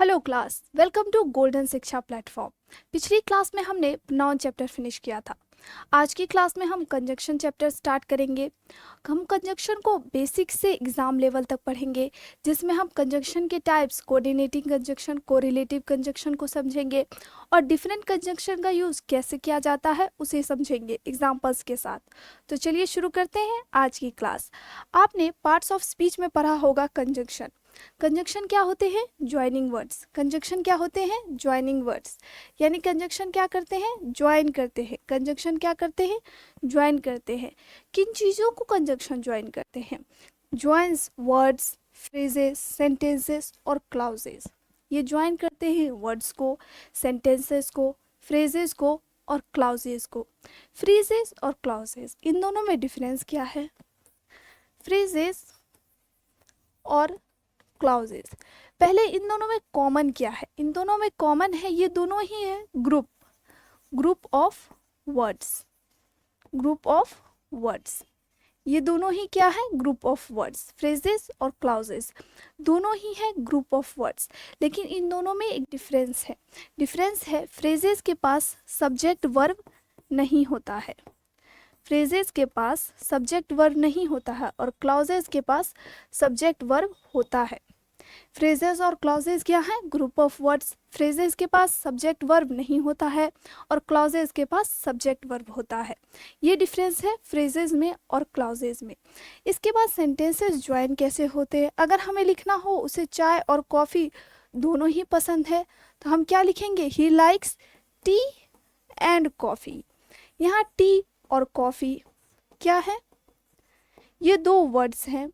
Hello class, welcome to golden Shiksha platform. पिछली class में हमने नाउन चैप्टर फिनिश किया था। आज की क्लास में हम कंजक्शन चैप्टर स्टार्ट करेंगे। हम कंजक्शन को बेसिक से एग्जाम लेवल तक पढ़ेंगे, जिसमें हम कंजक्शन के types, coordinating conjunction, correlative conjunction को समझेंगे और डिफरेंट कंजक्शन का यूज़ कैसे किया जाता है उसे समझेंगे एग्जाम्पल्स के साथ। तो चलिए शुरू करते हैं आज की क्लास। आपने पार्ट्स ऑफ स्पीच में पढ़ा होगा कंजक्शन। कंजक्शन क्या होते हैं? Joining words. कंजक्शन क्या होते हैं? Joining words. यानी कंजक्शन क्या करते हैं? ज्वाइन करते हैं। कंजक्शन क्या करते हैं? ज्वाइन करते हैं। किन चीज़ों को कंजक्शन ज्वाइन करते हैं? ज्वाइंस वर्ड्स, फ्रेजेस, सेंटेंसेस और क्लाउजेस। ये ज्वाइन करते हैं वर्ड्स को, सेंटेंसेस को, फ्रेजेस को और क्लाउजेस को। फ्रेजेस और क्लाउजेस, इन दोनों में डिफरेंस क्या है? फ्रेजेस और क्लाउजेस, पहले इन दोनों में कॉमन क्या है? इन दोनों में कॉमन है, ये दोनों ही है group of words. Group of words, ये दोनों ही क्या है? Group of words. फ्रेजेस और क्लाउजेस दोनों ही है ग्रुप ऑफ वर्ड्स, लेकिन इन दोनों में एक डिफरेंस है। फ्रेजेस के पास सब्जेक्ट वर्ब नहीं होता है। फ्रेजेस के पास सब्जेक्ट वर्ब नहीं होता है और क्लाउजेस के पास सब्जेक्ट वर्ब होता है। फ्रेजेस और क्लॉजेस क्या है? Group of words. फ्रेजेस के पास सब्जेक्ट वर्ब नहीं होता है और क्लॉजेस के पास सब्जेक्ट वर्ब होता है। ये डिफरेंस है फ्रेजेस में और क्लॉजेस में। इसके बाद सेंटेंसेस ज्वाइन कैसे होते हैं? अगर हमें लिखना हो उसे चाय और कॉफ़ी दोनों ही पसंद है, तो हम क्या लिखेंगे? He likes T and coffee. यहाँ टी और कॉफ़ी क्या है? ये दो वर्ड्स हैं।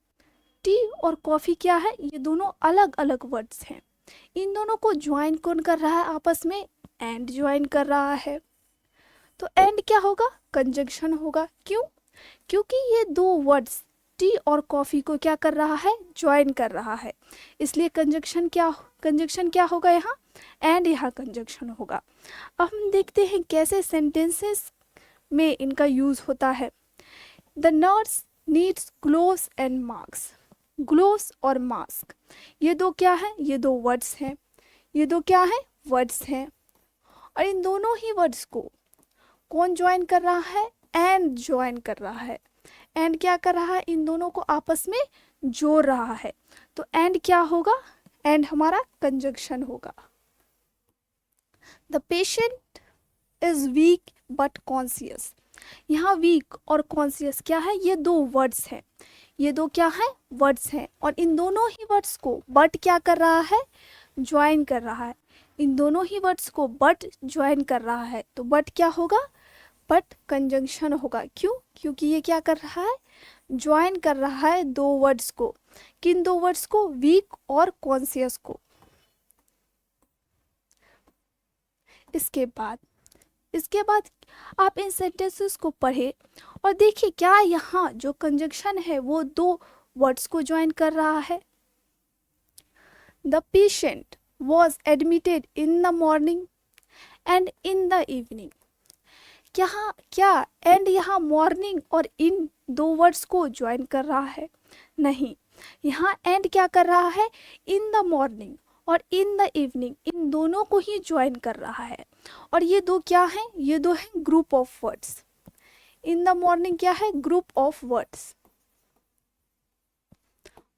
टी और कॉफ़ी क्या है? ये दोनों अलग अलग वर्ड्स हैं। इन दोनों को ज्वाइन कौन कर रहा है आपस में? एंड ज्वाइन कर रहा है। तो एंड क्या होगा? कंजंक्शन होगा। क्यों? क्योंकि ये दो वर्ड्स टी और कॉफ़ी को क्या कर रहा है? ज्वाइन कर रहा है। इसलिए कंजंक्शन क्या होगा यहाँ? एंड यहाँ कंजंक्शन होगा। अब हम देखते हैं कैसे सेंटेंसेस में इनका यूज़ होता है। The nurse needs gloves and mask. Gloves और मास्क, ये दो क्या है? ये दो वर्ड्स हैं। ये दो क्या है? वर्ड्स हैं। और इन दोनों ही वर्ड्स को कौन ज्वाइन कर रहा है? एंड ज्वाइन कर रहा है। एंड क्या कर रहा है? इन दोनों को आपस में जोड़ रहा है। तो एंड क्या होगा? एंड हमारा कंजंक्शन होगा। The patient is weak but conscious. यहाँ वीक और कॉन्शियस क्या है? ये दो वर्ड्स हैं। ये दो क्या है? वर्ड्स हैं। और इन दोनों ही वर्ड्स को बट क्या कर रहा है? ज्वाइन कर रहा है। इन दोनों ही वर्ड्स को बट ज्वाइन कर रहा है। तो बट क्या होगा? बट कंजंक्शन होगा। क्यों? क्योंकि ये क्या कर रहा है? ज्वाइन कर रहा है दो वर्ड्स को। किन दो वर्ड्स को? वीक और कॉन्शियस को। इसके बाद आप इन सेंटेंसेस को पढ़े और देखिए क्या यहाँ जो कंजंक्शन है वो दो वर्ड्स को ज्वाइन कर रहा है। The patient was admitted in the morning and in the evening. क्या एंड यहाँ मॉर्निंग और इन दो वर्ड्स को ज्वाइन कर रहा है? नहीं, यहाँ एंड क्या कर रहा है? इन द मॉर्निंग और इन द इवनिंग, इन दोनों को ही ज्वाइन कर रहा है। और ये दो क्या हैं? ये दो हैं group of words. In the morning क्या है? Group of words.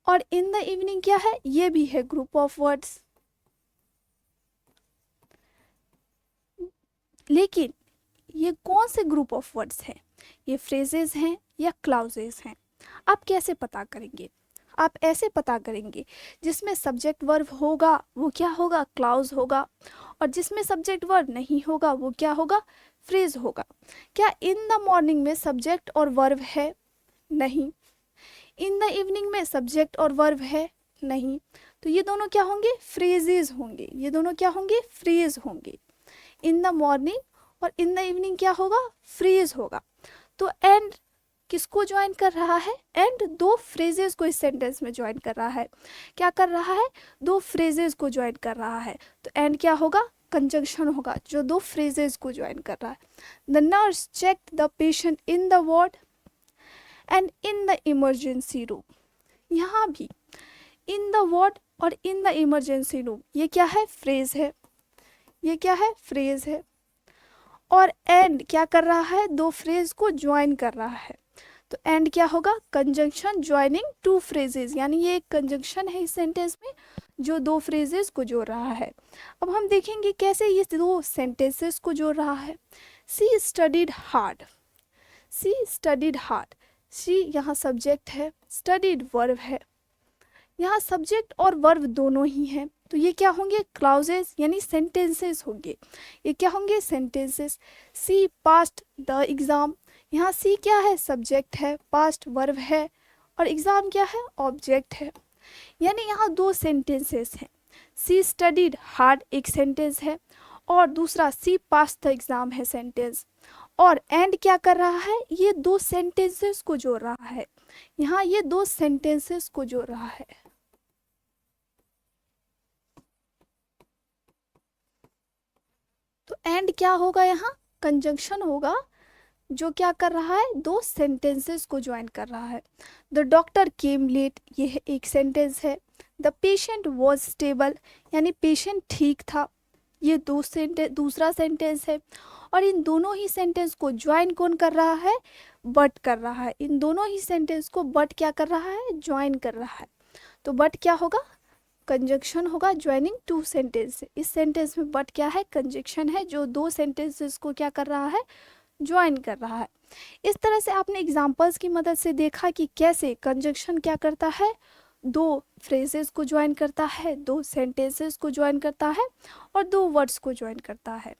और इन द इवनिंग क्या है? ये भी है ग्रुप ऑफ वर्ड्स। लेकिन ये कौन से ग्रुप ऑफ वर्ड्स हैं? ये फ्रेजेस हैं या क्लाउजेस हैं? आप कैसे पता करेंगे? आप ऐसे पता करेंगे, जिसमें सब्जेक्ट वर्ब होगा वो क्या होगा? क्लाउज होगा। और जिसमें सब्जेक्ट वर्ब नहीं होगा वो क्या होगा? फ्रेज होगा। क्या इन द मॉर्निंग में सब्जेक्ट और वर्ब है? नहीं। इन द इवनिंग में सब्जेक्ट और वर्ब है? नहीं। तो ये दोनों क्या होंगे? फ्रेजेस होंगे। ये दोनों क्या होंगे? फ्रेज होंगे। इन द मॉर्निंग और इन द इवनिंग क्या होगा? फ्रेज होगा। तो एंड किसको ज्वाइन कर रहा है? एंड दो फ्रेजेस को इस सेंटेंस में ज्वाइन कर रहा है। क्या कर रहा है? दो फ्रेजेस को ज्वाइन कर रहा है। तो एंड क्या होगा? कंजंक्शन होगा, जो दो फ्रेजेस को ज्वाइन कर रहा है। The nurse checked the patient in the ward and in the emergency room. यहाँ भी इन द वार्ड और इन द इमरजेंसी रूम, ये क्या है, फ्रेज है, ये क्या है, फ्रेज है। और एंड क्या कर रहा है, दो फ्रेज को ज्वाइन कर रहा है, तो एंड क्या होगा, कंजंक्शन ज्वाइनिंग टू फ्रेजेस, यानी ये एक कंजंक्शन है इस सेंटेंस में जो दो फ्रेजेस को जोड़ रहा है। अब हम देखेंगे कैसे ये दो सेंटेंसेस को जोड़ रहा है। सी स्टडीड हार्ड, सी स्टडीड हार्ड, सी यहाँ सब्जेक्ट है, स्टडीड वर्ब है, यहाँ सब्जेक्ट और वर्ब दोनों ही हैं, तो ये क्या होंगे, क्लाउजेस यानी सेंटेंसेस होंगे, ये क्या होंगे, sentences. See passed the exam, यहाँ सी क्या है, सब्जेक्ट है, पास्ट वर्ब है, और एग्जाम क्या है, ऑब्जेक्ट है, यानी यहाँ दो सेंटेंसेस हैं। सी स्टडीड हार्ड एक सेंटेंस है, और दूसरा सी पास द एग्जाम है सेंटेंस, और एंड क्या कर रहा है, ये दो सेंटेंसेस को जोड़ रहा है, यहाँ ये दो सेंटेंसेस को जोड़ रहा है। तो एंड क्या होगा, यहाँ कंजंक्शन होगा जो क्या कर रहा है, दो सेंटेंसेस को ज्वाइन कर रहा है। द डॉक्टर केम लेट, ये एक सेंटेंस है। द पेशेंट वॉज स्टेबल, यानी पेशेंट ठीक था, ये दूसरा सेंटेंस है। और इन दोनों ही सेंटेंस को ज्वाइन कौन कर रहा है, बट कर रहा है, इन दोनों ही सेंटेंस को बट क्या कर रहा है, ज्वाइन कर रहा है। तो बट क्या होगा, कंजंक्शन होगा ज्वाइनिंग टू सेंटेंस, इस सेंटेंस में बट क्या है, कंजंक्शन है जो दो सेंटेंसेस को क्या कर रहा है, ज्वाइन कर रहा है। इस तरह से आपने एग्जांपल्स की मदद से देखा कि कैसे कंजंक्शन क्या करता है, दो फ्रेजेस को ज्वाइन करता है, दो सेंटेंसेस को ज्वाइन करता है, और दो वर्ड्स को ज्वाइन करता है।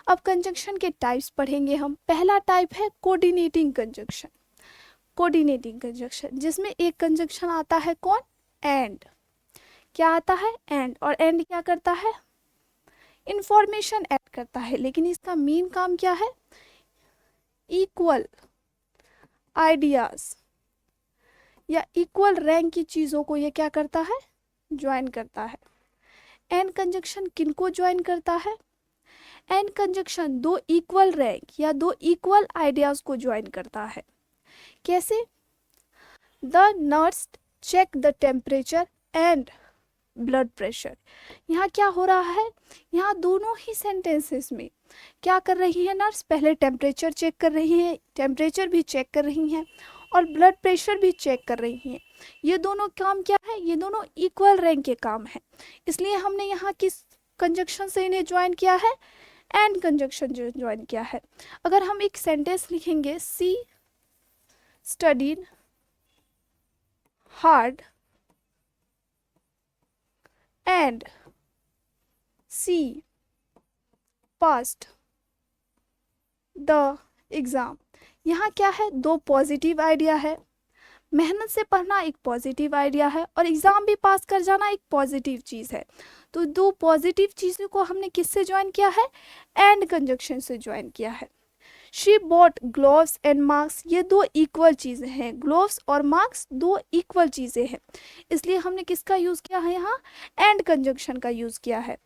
अब कंजंक्शन के टाइप्स पढ़ेंगे हम। पहला टाइप है कोऑर्डिनेटिंग कंजंक्शन, कोऑर्डिनेटिंग कंजंक्शन जिसमें एक कंजंक्शन आता है कौन, एंड, क्या आता है, एंड, और एंड क्या करता है, इंफॉर्मेशन ऐड करता है, लेकिन इसका मेन काम क्या है, इक्वल आइडियाज या इक्वल रैंक की चीज़ों को ये क्या करता है, ज्वाइन करता है। एंड कंजंक्शन किनको ज्वाइन करता है, एंड कंजंक्शन दो इक्वल रैंक या दो इक्वल आइडियाज को ज्वाइन करता है। कैसे, the nurse check the temperature and blood pressure, यहाँ क्या हो रहा है, यहाँ दोनों ही सेंटेंसेस में क्या कर रही है नर्स, पहले टेम्परेचर चेक कर रही है, टेम्परेचर भी चेक कर रही हैं, और ब्लड प्रेशर भी चेक कर रही हैं। ये दोनों काम क्या है, ये दोनों इक्वल रैंक के काम है, इसलिए हमने यहाँ किस कंजंक्शन से इन्हें ज्वाइन किया है, एंड कंजंक्शन जो ज्वाइन किया है। अगर हम एक सेंटेंस लिखेंगे, she studied hard and she passed the exam, यहाँ क्या है, दो पॉजिटिव आइडिया है, मेहनत से पढ़ना एक पॉजिटिव आइडिया है, और एग्जाम भी पास कर जाना एक पॉजिटिव चीज़ है। तो दो पॉजिटिव चीज़ों को हमने किससे ज्वाइन किया है, एंड कंजंक्शन से ज्वाइन किया है। She bought gloves and marks, ये दो इक्वल चीज़ें हैं, ग्लोव्स और मार्क्स दो इक्वल चीज़ें हैं, इसलिए हमने किसका यूज़ किया है, यहाँ एंड कंजंक्शन का यूज़ किया है।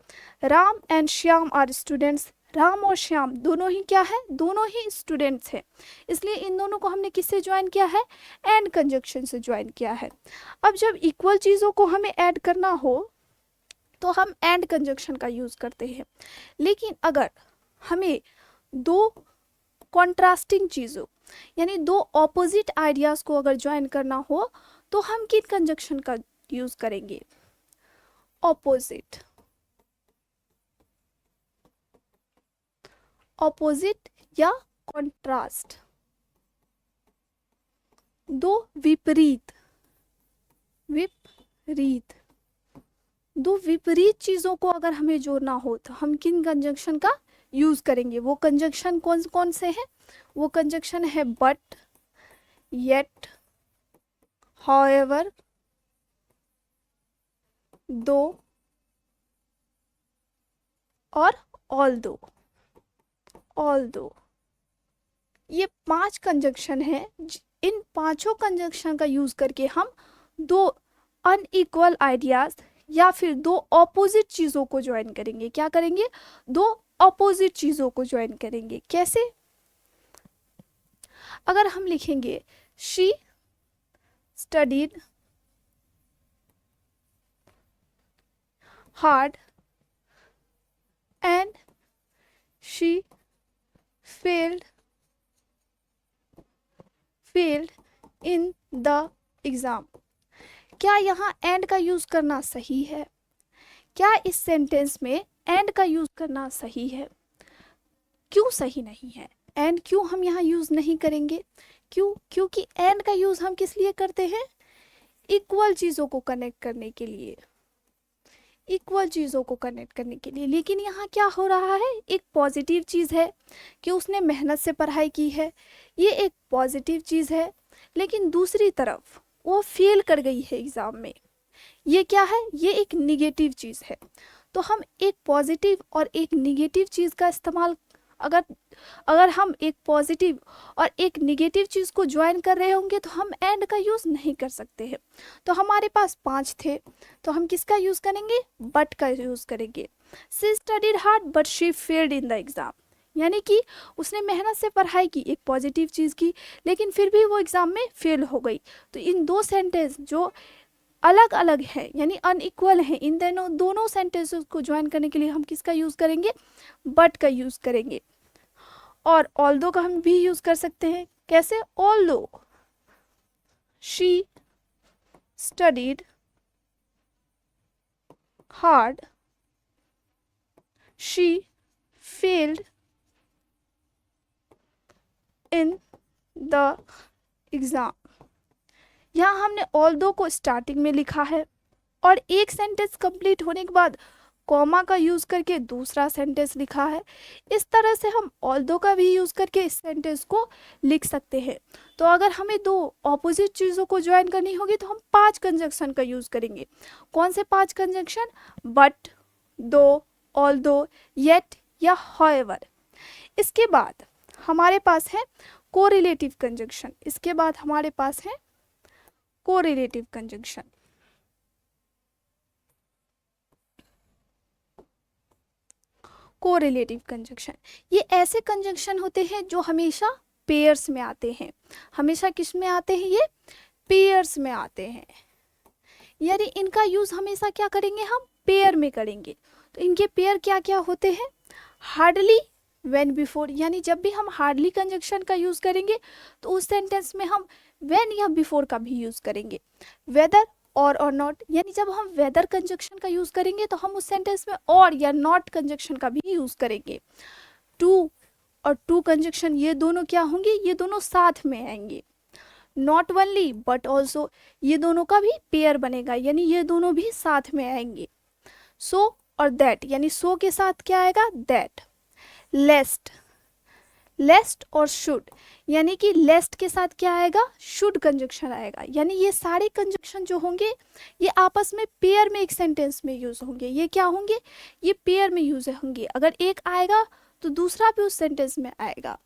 Ram and Shyam are students, Ram और श्याम दोनों ही क्या है, दोनों ही स्टूडेंट्स हैं, इसलिए इन दोनों को हमने किससे ज्वाइन किया है, एंड कंजंक्शन से ज्वाइन किया है। अब जब इक्वल चीज़ों को हमें ऐड करना हो तो हम एंड कंजंक्शन का यूज़ करते हैं, लेकिन अगर हमें दो कॉन्ट्रास्टिंग चीज़ों यानी दो ऑपोजिट आइडियाज़ को अगर ज्वाइन करना हो तो हम किन कंजंक्शन का यूज़ करेंगे, ऑपोजिट, ऑपोजिट या कॉन्ट्रास्ट, दो विपरीत, विपरीत, दो विपरीत चीज़ों को अगर हमें जोड़ना हो तो हम किन कंजंक्शन का यूज़ करेंगे। वो कंजंक्शन कौन कौन से हैं, वो कंजंक्शन है बट, येट, हाउएवर, दो और ऑल्दो, ऑल्दो। ये 5 कंजंक्शन हैं, इन पांचों कंजंक्शन का यूज़ करके हम दो अनइक्वल आइडियाज या फिर दो ऑपोजिट चीज़ों को ज्वाइन करेंगे। क्या करेंगे, दो ऑपोजिट चीज़ों को ज्वाइन करेंगे। कैसे, अगर हम लिखेंगे she studied hard and she failed in the exam। क्या यहाँ एंड का यूज करना सही है? क्या इस सेंटेंस में एंड का यूज करना सही है? क्यों सही नहीं है? एंड क्यों हम यहाँ यूज नहीं करेंगे? क्यों? क्योंकि एंड का यूज हम किस लिए करते हैं? इक्वल चीजों को कनेक्ट करने के लिए, इक्वल चीजों को कनेक्ट करने के लिए। लेकिन यहाँ क्या हो रहा है? एक पॉजिटिव चीज है कि उसने मेहनत से पढ़ाई की है, ये एक पॉजिटिव चीज है। लेकिन दूसरी तरफ वो फेल कर गई है एग्जाम में, ये क्या है? ये एक निगेटिव चीज है। तो हम एक पॉजिटिव और एक निगेटिव चीज का इस्तेमाल, अगर हम एक पॉजिटिव और एक निगेटिव चीज को ज्वाइन कर रहे होंगे तो हम एंड का यूज नहीं कर सकते हैं। तो हमारे पास 5 थे, तो हम किसका यूज करेंगे? बट का यूज करेंगे। She studied hard but she failed in the exam, यानी कि उसने मेहनत से पढ़ाई की, एक पॉजिटिव चीज की, लेकिन फिर भी वो एग्जाम में फेल हो गई। तो इन दो सेंटेंस जो अलग अलग है यानी अनइक्वल है, इन दोनों सेंटेंसेस को ज्वाइन करने के लिए हम किसका यूज करेंगे? बट का यूज करेंगे। और ऑल्दो का हम भी यूज कर सकते हैं। कैसे? Although she studied hard she failed in the exam. यहाँ हमने ऑल्दो को स्टार्टिंग में लिखा है और एक सेंटेंस कंप्लीट होने के बाद कॉमा का यूज करके दूसरा सेंटेंस लिखा है। इस तरह से हम ऑल्दो का भी यूज करके इस सेंटेंस को लिख सकते हैं। तो अगर हमें दो ऑपोजिट चीज़ों को ज्वाइन करनी होगी तो हम 5 कंजंक्शन का यूज करेंगे। कौन से 5 कंजंक्शन? बट, दो, ऑल्दो, येट या हाउएवर। इसके बाद हमारे पास है कोरिलेटिव कंजंक्शन। इसके बाद हमारे पास है कोरिलेटिव कंजंक्शन। कोरिलेटिव कंजंक्शन ये ऐसे कंजंक्शन होते हैं जो हमेशा पेयर्स में आते हैं। हमेशा किस में आते हैं? ये पेयर्स में आते हैं, यानी इनका यूज हमेशा क्या करेंगे? हम पेयर में करेंगे। तो इनके पेयर क्या क्या होते हैं? Hardly, when, before. यानी जब भी हम हार्डली कंजंक्शन का यूज करेंगे तो उस सेंटेंस में हम व्हेन या बिफोर का भी यूज करेंगे। वेदर और नॉट, यानी जब हम वेदर कंजंक्शन का यूज करेंगे तो हम उस सेंटेंस में और या नॉट कंजंक्शन का भी यूज करेंगे। टू और टू कंजंक्शन ये दोनों क्या होंगे? ये दोनों साथ में आएंगे। नॉट ओनली बट ऑल्सो, ये दोनों का भी पेयर बनेगा, यानी ये दोनों भी साथ में आएंगे। सो और दैट, यानी सो के साथ क्या आएगा? दैट। लेस्ट, लेस्ट और शुड, यानी कि लेस्ट के साथ क्या आएगा? शुड कंजंक्शन आएगा। यानी ये सारे कंजंक्शन जो होंगे ये आपस में पेयर में एक सेंटेंस में यूज होंगे। ये क्या होंगे? ये पेयर में यूज होंगे। अगर एक आएगा तो दूसरा भी उस सेंटेंस में आएगा।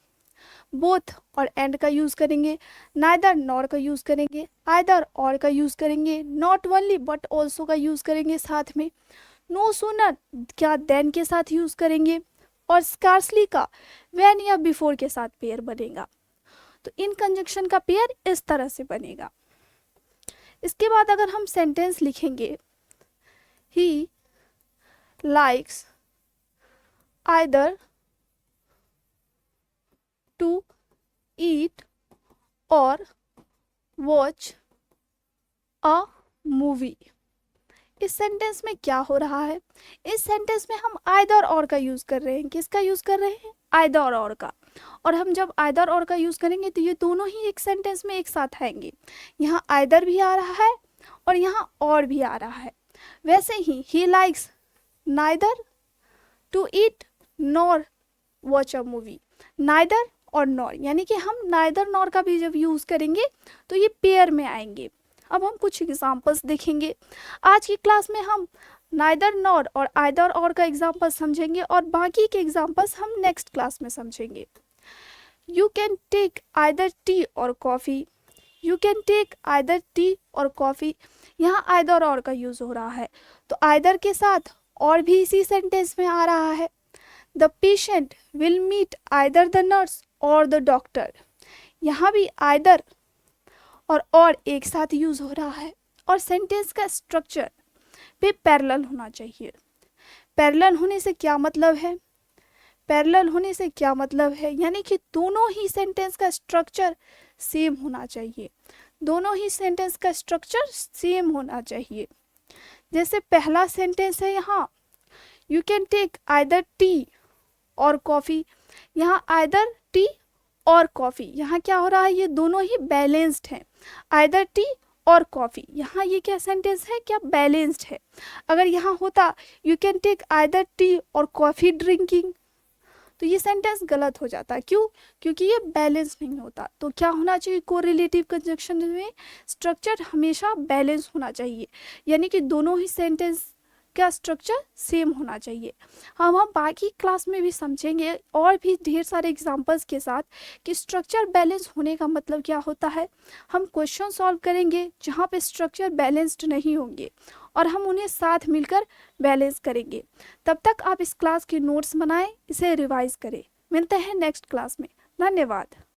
बोथ और एंड का यूज करेंगे, नाइदर नॉर का यूज करेंगे, आइदर और का यूज करेंगे, नॉट ओनली बट ऑल्सो का यूज करेंगे साथ में, नो सूनर क्या देन के साथ यूज करेंगे, और स्कार्सली का व्हेन या बिफोर के साथ पेयर बनेगा। तो इन कंजंक्शन का पेयर इस तरह से बनेगा। इसके बाद अगर हम सेंटेंस लिखेंगे, he likes either to eat or watch a movie. इस सेंटेंस में क्या हो रहा है? इस सेंटेंस में हम आइदर और का यूज कर रहे हैं। किसका यूज कर रहे हैं? आइदर और का। और हम जब आइदर और का यूज करेंगे तो ये दोनों ही एक सेंटेंस में एक साथ आएंगे। यहाँ आइदर भी आ रहा है और यहाँ और भी आ रहा है। वैसे ही likes neither to eat nor watch a movie. Neither और नॉर, यानी कि हम नाइदर नॉर का भी जब यूज करेंगे तो ये पेयर में आएंगे। अब हम कुछ एग्जाम्पल्स देखेंगे। आज की क्लास में हम नाइदर नॉर और आइदर और का एग्जाम्पल समझेंगे और बाकी के एग्जाम्पल्स हम नेक्स्ट क्लास में समझेंगे। You can take either tea or coffee. You can take either tea or coffee, यहाँ आइदर और का यूज हो रहा है तो आइदर के साथ और भी इसी सेंटेंस में आ रहा है। The patient will meet either the nurse or the doctor, यहाँ भी आइदर और एक साथ यूज हो रहा है। और सेंटेंस का स्ट्रक्चर पे पैरेलल होना चाहिए। पैरेलल होने से क्या मतलब है? पैरेलल होने से क्या मतलब है, यानी कि दोनों ही सेंटेंस का स्ट्रक्चर सेम होना चाहिए। दोनों ही सेंटेंस का स्ट्रक्चर सेम होना चाहिए। जैसे पहला सेंटेंस है यहाँ, you can take either tea or coffee. यहाँ आइदर टी और कॉफ़ी, यहाँ क्या हो रहा है, ये दोनों ही बैलेंस्ड हैं। आइदर टी और कॉफ़ी, यहाँ ये क्या सेंटेंस है, क्या बैलेंस्ड है। अगर यहाँ होता you can take either tea or coffee drinking, तो ये सेंटेंस गलत हो जाता। क्यों? क्योंकि ये बैलेंस नहीं होता। तो क्या होना चाहिए, कोरिलेटिव कंजंक्शन में स्ट्रक्चर हमेशा बैलेंस होना चाहिए, यानी कि दोनों ही सेंटेंस का स्ट्रक्चर सेम होना चाहिए। हम बाकी क्लास में भी समझेंगे और भी ढेर सारे एग्जांपल्स के साथ कि स्ट्रक्चर बैलेंस होने का मतलब क्या होता है। हम क्वेश्चन सॉल्व करेंगे जहाँ पे स्ट्रक्चर बैलेंस्ड नहीं होंगे और हम उन्हें साथ मिलकर बैलेंस करेंगे। तब तक आप इस क्लास के नोट्स बनाएं, इसे रिवाइज करें। मिलते हैं नेक्स्ट क्लास में। धन्यवाद।